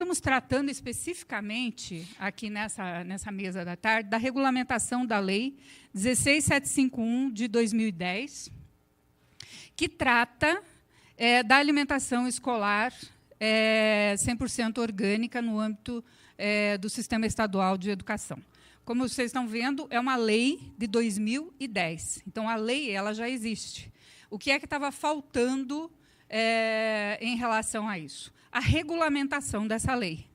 estamos tratando especificamente, aqui nessa mesa da tarde, da regulamentação da Lei 16.751, de 2010, que trata da alimentação escolar 100% orgânica no âmbito do Sistema Estadual de Educação. Como vocês estão vendo, é uma lei de 2010. Então, a lei ela já existe. O que é que estava faltando em relação a isso? A regulamentação dessa lei.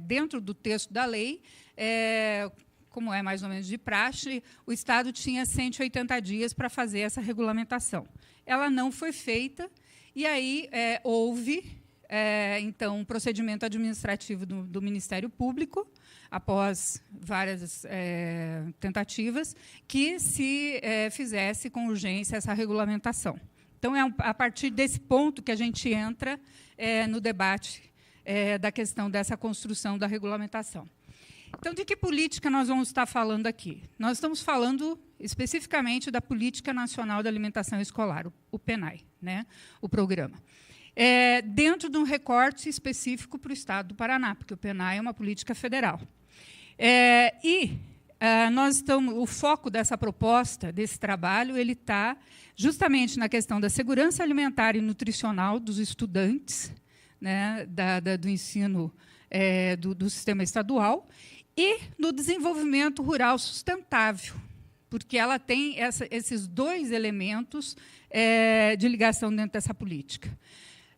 Dentro do texto da lei, como é mais ou menos de praxe, o Estado tinha 180 dias para fazer essa regulamentação. Ela não foi feita, e aí houve, então, um procedimento administrativo do Ministério Público, após várias tentativas, que se fizesse com urgência essa regulamentação. Então, é a partir desse ponto que a gente entra no debate da questão dessa construção da regulamentação. Então, de que política nós vamos estar falando aqui? Nós estamos falando especificamente da Política Nacional de Alimentação Escolar, o PNAE, né, o programa. Dentro de um recorte específico para o Estado do Paraná, porque o PNAE é uma política federal. O foco dessa proposta, desse trabalho, ele está justamente na questão da segurança alimentar e nutricional dos estudantes, né, do ensino do sistema estadual, e no desenvolvimento rural sustentável, porque ela tem esses dois elementos de ligação dentro dessa política.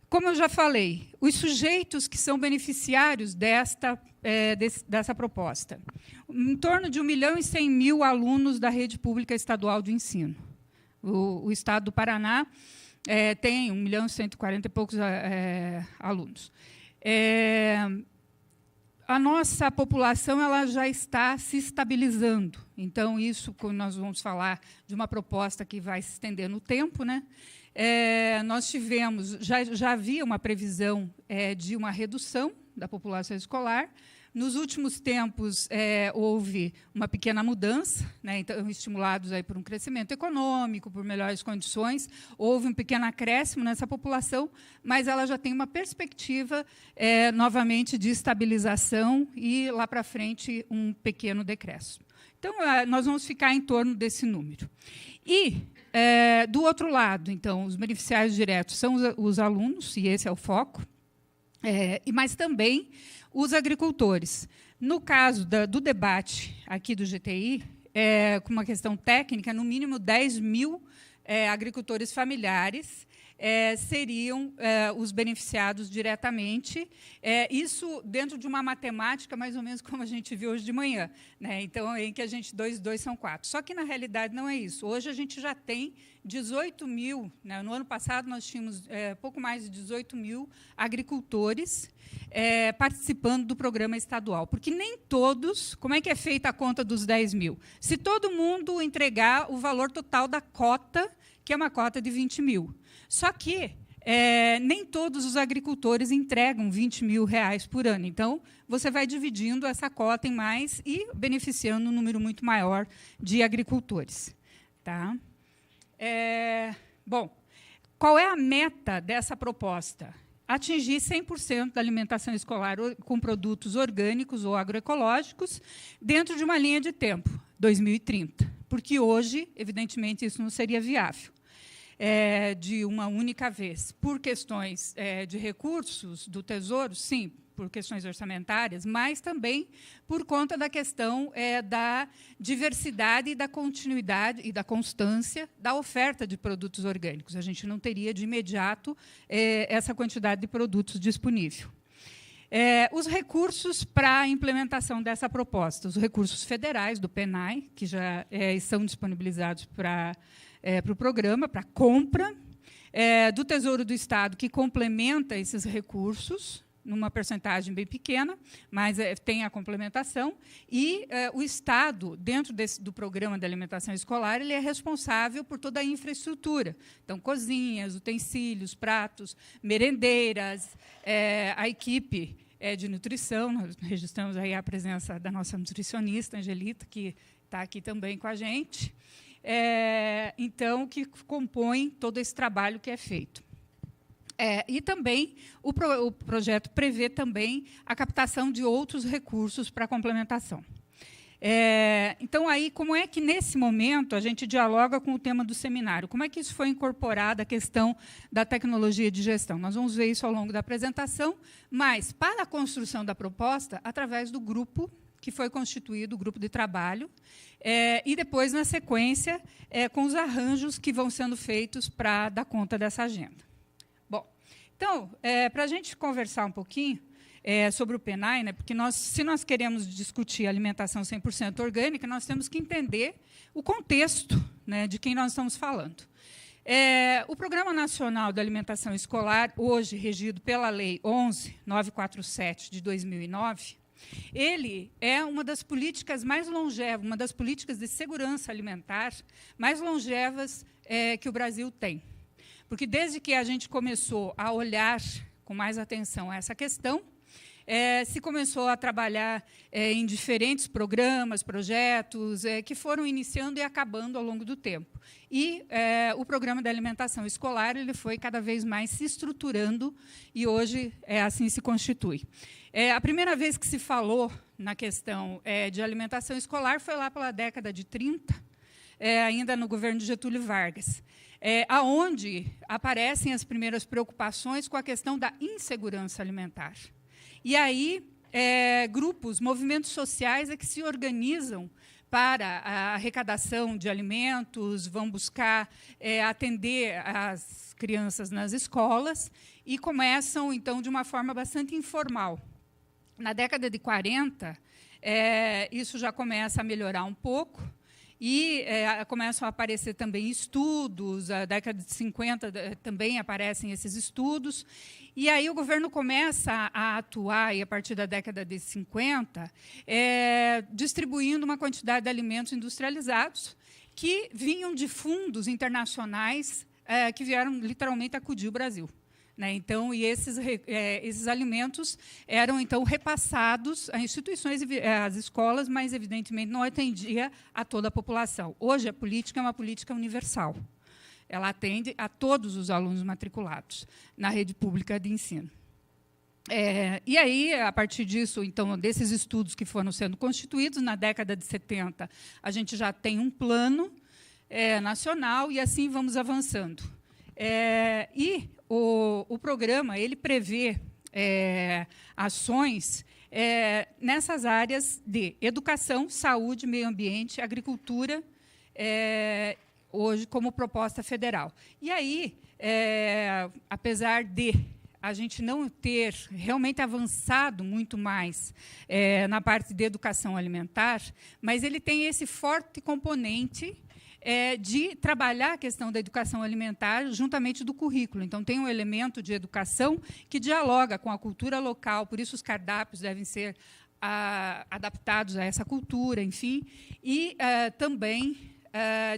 Como eu já falei, os sujeitos que são beneficiários dessa proposta, em torno de 1.100.000 alunos da rede pública estadual de ensino. O Estado do Paraná tem 1.140.000 e poucos alunos. A nossa população ela já está se estabilizando. Então, isso, quando nós vamos falar de uma proposta que vai se estender no tempo, né? Nós tivemos, já havia uma previsão de uma redução da população escolar. Nos últimos tempos, houve uma pequena mudança, né? Então, estimulados aí por um crescimento econômico, por melhores condições, houve um pequeno acréscimo nessa população, mas ela já tem uma perspectiva, novamente, de estabilização e, lá para frente, um pequeno decréscimo. Então, nós vamos ficar em torno desse número. E, do outro lado, então, os beneficiários diretos são os alunos, e esse é o foco, mas também os agricultores. No caso do debate aqui do GTI, com uma questão técnica, no mínimo 10.000 agricultores familiares seriam os beneficiados diretamente, isso dentro de uma matemática mais ou menos como a gente viu hoje de manhã, né? Então, em que a gente 2 e 2 são 4. Só que, na realidade, não é isso. Hoje, a gente já tem 18.000, né? No ano passado, nós tínhamos pouco mais de 18.000 agricultores participando do programa estadual, porque nem todos, como é que é feita a conta dos 10.000? Se todo mundo entregar o valor total da cota, que é uma cota de 20.000. Só que nem todos os agricultores entregam R$20.000 por ano. Então, você vai dividindo essa cota em mais e beneficiando um número muito maior de agricultores. Tá? Bom, qual é a meta dessa proposta? Atingir 100% da alimentação escolar com produtos orgânicos ou agroecológicos dentro de uma linha de tempo, 2030. Porque hoje, evidentemente, isso não seria viável. De uma única vez, por questões de recursos do Tesouro, sim, por questões orçamentárias, mas também por conta da questão da diversidade e da continuidade e da constância da oferta de produtos orgânicos. A gente não teria, de imediato, essa quantidade de produtos disponível. Os recursos para a implementação dessa proposta, os recursos federais do PNAE, que já são disponibilizados para o programa, para compra, do Tesouro do Estado, que complementa esses recursos, numa percentagem bem pequena, mas tem a complementação, e o Estado, dentro do programa de alimentação escolar, ele é responsável por toda a infraestrutura. Então, cozinhas, utensílios, pratos, merendeiras, a equipe de nutrição. Nós registramos aí a presença da nossa nutricionista, Angelita, que está aqui também com a gente. Então, que compõem todo esse trabalho que é feito. E também o projeto prevê também a captação de outros recursos para a complementação. Então, aí, como é que, nesse momento, a gente dialoga com o tema do seminário? Como é que isso foi incorporado, a questão da tecnologia de gestão? Nós vamos ver isso ao longo da apresentação, mas, para a construção da proposta, através do grupo que foi constituído, o grupo de trabalho, e depois, na sequência, com os arranjos que vão sendo feitos para dar conta dessa agenda. Então, para a gente conversar um pouquinho sobre o PENAI, né, porque se nós queremos discutir alimentação 100% orgânica, nós temos que entender o contexto, né, de quem nós estamos falando. O Programa Nacional de Alimentação Escolar, hoje regido pela Lei 11.947, de 2009, ele é uma das políticas mais longevas, uma das políticas de segurança alimentar mais longevas que o Brasil tem. Porque, desde que a gente começou a olhar com mais atenção a essa questão, se começou a trabalhar em diferentes programas, projetos, que foram iniciando e acabando ao longo do tempo. E o Programa de Alimentação Escolar ele foi cada vez mais se estruturando e, hoje, assim se constitui. A primeira vez que se falou na questão de alimentação escolar foi lá pela década de 30, ainda no governo de Getúlio Vargas, aonde aparecem as primeiras preocupações com a questão da insegurança alimentar. E aí, grupos, movimentos sociais que se organizam para a arrecadação de alimentos, vão buscar atender as crianças nas escolas e começam, então, de uma forma bastante informal. Na década de 40, isso já começa a melhorar um pouco, e começam a aparecer também estudos, na década de 50 também aparecem esses estudos, e aí o governo começa a atuar, e a partir da década de 50, distribuindo uma quantidade de alimentos industrializados que vinham de fundos internacionais que vieram literalmente acudir o Brasil. Então, e esses alimentos eram, então, repassados a instituições, às escolas, mas, evidentemente, não atendia a toda a população. Hoje, a política é uma política universal. Ela atende a todos os alunos matriculados na rede pública de ensino. E aí, a partir disso, então, desses estudos que foram sendo constituídos, na década de 70, a gente já tem um plano nacional, e assim vamos avançando. O programa ele prevê ações nessas áreas de educação, saúde, meio ambiente, agricultura, hoje como proposta federal. E aí, apesar de a gente não ter realmente avançado muito mais na parte de educação alimentar, mas ele tem esse forte componente de trabalhar a questão da educação alimentar juntamente do currículo. Então, tem um elemento de educação que dialoga com a cultura local, por isso os cardápios devem ser adaptados a essa cultura, enfim, e também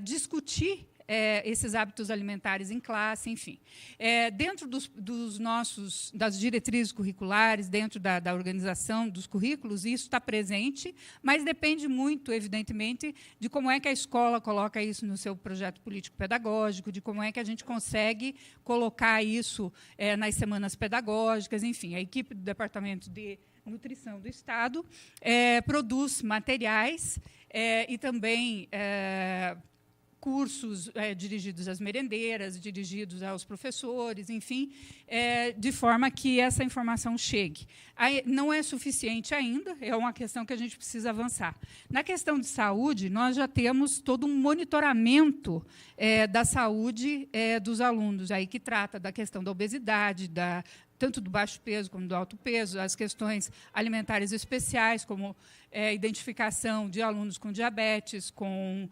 discutir esses hábitos alimentares em classe, enfim. Dentro das diretrizes curriculares, dentro da organização dos currículos, isso está presente, mas depende muito, evidentemente, de como é que a escola coloca isso no seu projeto político-pedagógico, de como é que a gente consegue colocar isso nas semanas pedagógicas, enfim. A equipe do Departamento de Nutrição do Estado produz materiais e também cursos dirigidos às merendeiras, dirigidos aos professores, enfim, de forma que essa informação chegue. Aí, não é suficiente ainda, é uma questão que a gente precisa avançar. Na questão de saúde, nós já temos todo um monitoramento da saúde dos alunos, aí, que trata da questão da obesidade, tanto do baixo peso como do alto peso, as questões alimentares especiais, como identificação de alunos com diabetes, com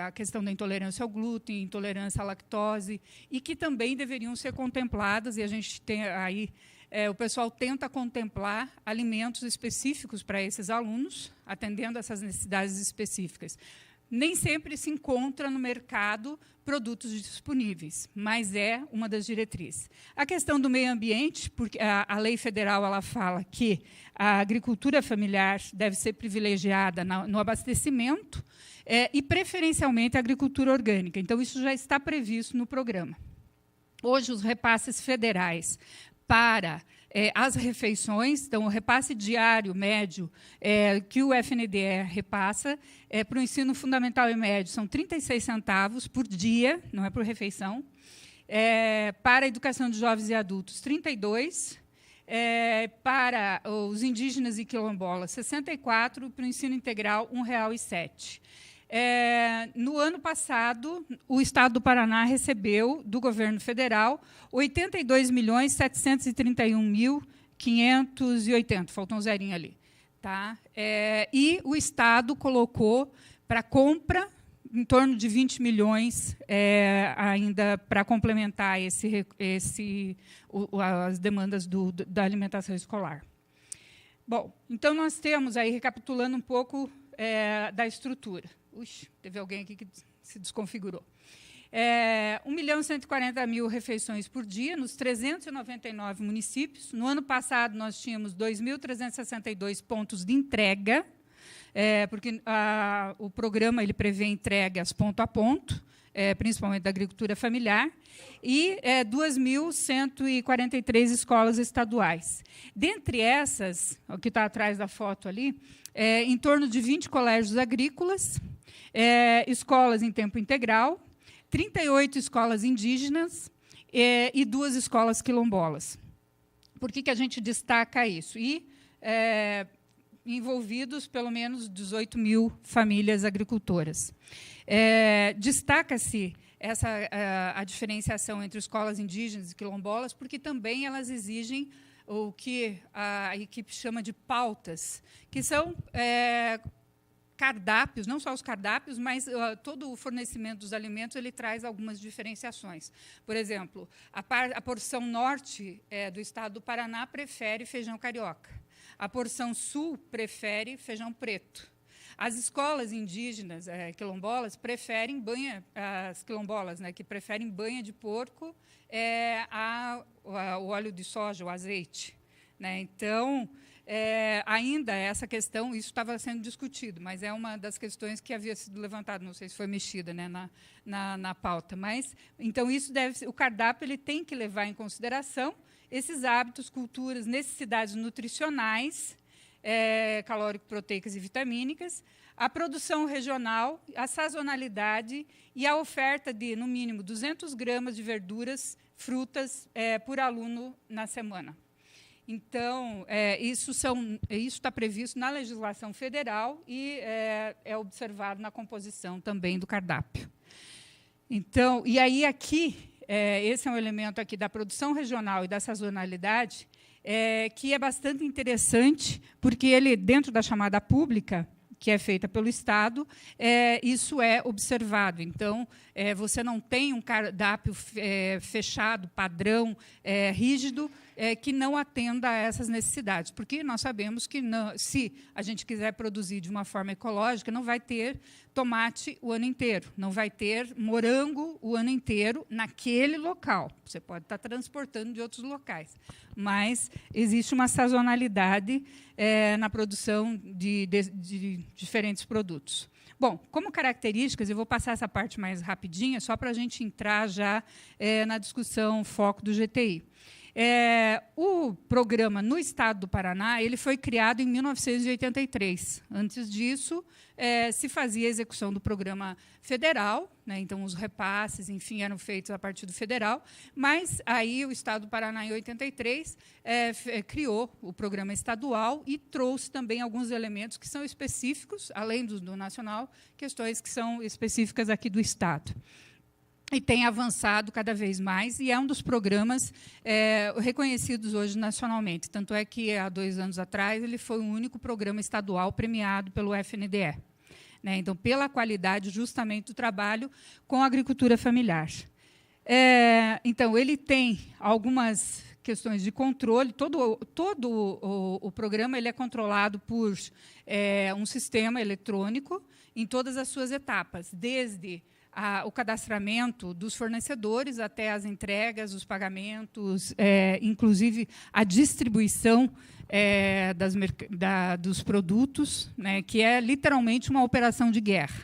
a questão da intolerância ao glúten, intolerância à lactose, e que também deveriam ser contempladas, e a gente tem aí, o pessoal tenta contemplar alimentos específicos para esses alunos, atendendo essas necessidades específicas. Nem sempre se encontra no mercado produtos disponíveis, mas é uma das diretrizes. A questão do meio ambiente, porque a lei federal ela fala que a agricultura familiar deve ser privilegiada no abastecimento e, preferencialmente, a agricultura orgânica. Então, isso já está previsto no programa. Hoje, os repasses federais para as refeições, então, o repasse diário médio que o FNDE repassa para o ensino fundamental e médio são 36 centavos por dia, não é por refeição. Para a educação de jovens e adultos, 32. Para os indígenas e quilombolas, 64. Para o ensino integral, R$ 1,07. No ano passado, o Estado do Paraná recebeu, do governo federal, 82.731.580. Faltou um zerinho ali. Tá? E o Estado colocou para compra em torno de 20 milhões ainda para complementar as demandas da alimentação escolar. Bom, então, nós temos, aí, recapitulando um pouco da estrutura. Teve alguém aqui que se desconfigurou. 1.140.000 refeições por dia, nos 399 municípios. No ano passado, nós tínhamos 2.362 pontos de entrega, porque o programa ele prevê entregas ponto a ponto, principalmente da agricultura familiar, e 2.143 escolas estaduais. Dentre essas, o que está atrás da foto ali, em torno de 20 colégios agrícolas, escolas em tempo integral, 38 escolas indígenas e 2 escolas quilombolas. Por que a gente destaca isso? E envolvidos pelo menos 18 mil famílias agricultoras. Destaca-se a diferenciação entre escolas indígenas e quilombolas, porque também elas exigem o que a equipe chama de pautas, que são cardápios, não só os cardápios, mas todo o fornecimento dos alimentos ele traz algumas diferenciações. Por exemplo, a porção norte do estado do Paraná prefere feijão carioca. A porção sul prefere feijão preto. As escolas indígenas quilombolas preferem banha, as quilombolas, né, que preferem banha de porco, o óleo de soja, o azeite. Né? Então, ainda essa questão, isso estava sendo discutido, mas é uma das questões que havia sido levantada, não sei se foi mexida, né, na pauta. Mas, então, o cardápio ele tem que levar em consideração esses hábitos, culturas, necessidades nutricionais, calórico-proteicas e vitamínicas, a produção regional, a sazonalidade e a oferta de, no mínimo, 200 gramas de verduras, frutas por aluno na semana. Então, isso está previsto na legislação federal e é observado na composição também do cardápio. Então, e aí aqui, esse é um elemento aqui da produção regional e da sazonalidade, que é bastante interessante, porque ele, dentro da chamada pública, que é feita pelo Estado, isso é observado. Então, você não tem um cardápio fechado, padrão, rígido, que não atenda a essas necessidades. Porque nós sabemos que, se a gente quiser produzir de uma forma ecológica, não vai ter tomate o ano inteiro, não vai ter morango o ano inteiro naquele local. Você pode estar transportando de outros locais, mas existe uma sazonalidade na produção de diferentes produtos. Bom, como características, eu vou passar essa parte mais rapidinha, só para a gente entrar já na discussão foco do GTI. O programa no Estado do Paraná ele foi criado em 1983. Antes disso, se fazia a execução do programa federal, né, então os repasses, enfim, eram feitos a partir do federal, mas aí o Estado do Paraná, em 83, criou o programa estadual e trouxe também alguns elementos que são específicos, além do nacional, questões que são específicas aqui do Estado. E tem avançado cada vez mais, e é um dos programas reconhecidos hoje nacionalmente. Tanto é que, há 2 anos atrás, ele foi o único programa estadual premiado pelo FNDE. Né? Então, pela qualidade, justamente, do trabalho com a agricultura familiar. Então, ele tem algumas questões de controle. Todo o programa ele é controlado por um sistema eletrônico em todas as suas etapas, desde o cadastramento dos fornecedores até as entregas, os pagamentos, inclusive a distribuição dos produtos, né, que é literalmente uma operação de guerra.